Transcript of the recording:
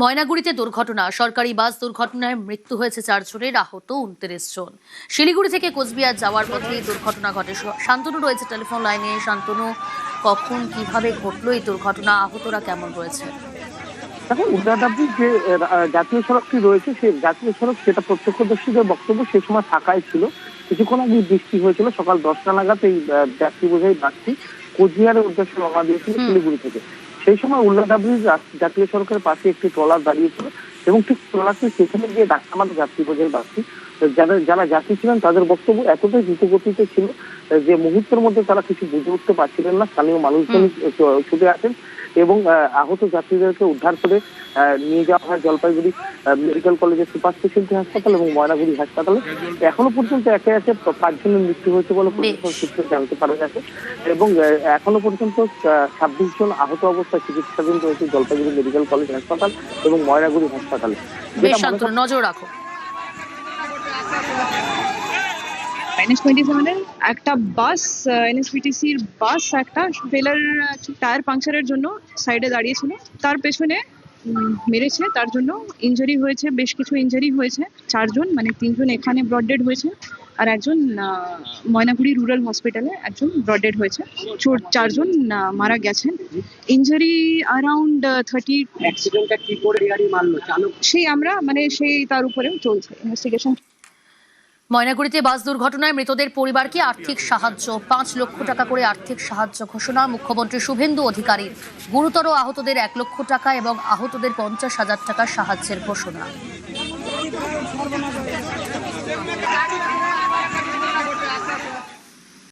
ময়নাগুড়িতে দুর্ঘটনা, সরকারি বাস দুর্ঘটনায় মৃত্যু হয়েছে 4 জনের, আহত 29 জন। শিলিগুড়ি থেকে কোচবিহার যাওয়ার পথে এই দুর্ঘটনা ঘটে। শান্তনু রয়েছে টেলিফোন লাইনে। শান্তনু, কখন কিভাবে ঘটলো এই দুর্ঘটনা, আহতরা কেমন রয়েছে? দেখো, উল্টাডাব্রিজ যে জাতীয় সড়কটি রয়েছে, সেই জাতীয় সড়ক সেটা প্রত্যক্ষদর্শীদের বক্তব্য সেই সময় ফাঁকাই ছিল। কিছুক্ষণ আগে বৃষ্টি হয়েছিল। সকাল 10টা নাগাদ এই যাত্রী বোঝাই বাসটি কোচবিহারের উদ্দেশ্যে রওনা দিয়েছিল শিলিগুড়ি থেকে। সেই সময় উল্টাডাব্রিজ জাতীয় সড়কের পাশে একটি ট্রলার দাঁড়িয়েছিল এবং ঠিক ট্রলারটি সেখানে গিয়ে ধাক্কা মারে যাত্রী বোঝাই বাসটি। যারা যাত্রী ছিলেন তাদের বক্তব্য এতটাই দ্রুতগতিতে ছিল যে মুহূর্তের মধ্যে তারা কিছু বুঝে উঠতে পারছিলেন না। স্থানীয় মানুষজন ছুটে আসেন এবং আহত যাত্রীদেরকে উদ্ধার করে নিয়ে যাওয়া হয় জলপাইগুড়ি মেডিকেল কলেজের সুপার স্পেশালিটি হাসপাতাল এবং ময়নাগুড়ি হাসপাতালে। এখনো পর্যন্ত একে 5 জনের মৃত্যু হয়েছে বলে প্রশাসন সূত্রে জানতে পারা গেছে এবং এখনো পর্যন্ত 26 জন আহত অবস্থায় চিকিৎসাধীন রয়েছে জলপাইগুড়ি মেডিকেল কলেজ হাসপাতাল এবং ময়নাগুড়ি হাসপাতালে। বেশ শান্তনু, নজর রাখো। NH27 এর একটা বাস, NSPTCর বাস একটা ফেলার টায়ার পাংচারের জন্য সাইডে দাঁড়িয়েছিল, তার পেছনে মেরেছে, তার জন্য ইনজুরি হয়েছে, বেশ কিছু ইনজুরি হয়েছে। 4 জন, মানে 3 জন এখানে ব্রড ডেড হয়েছে আর একজন ময়নাগুড়ি রুরাল হসপিটালে একজন ব্রড ডেড হয়েছে। 4 জন মারা গেছেন। Injury around 30। অ্যাক্সিডেন্টটা কি করে গাড়ি মারলো চালক? সেই তার উপরেও চলছে ইনভেস্টিগেশন। ময়নাগুড়িতে বাস দুর্ঘটনায় মৃতদের পরিবারকে আর্থিক সাহায্য 5 লক্ষ টাকা করে আর্থিক সাহায্য ঘোষণা মুখ্যমন্ত্রী শুভেন্দু অধিকারীর। গুরুতর আহতদের 1 লক্ষ টাকা এবং আহতদের 50,000 টাকা সাহায্যের ঘোষণা।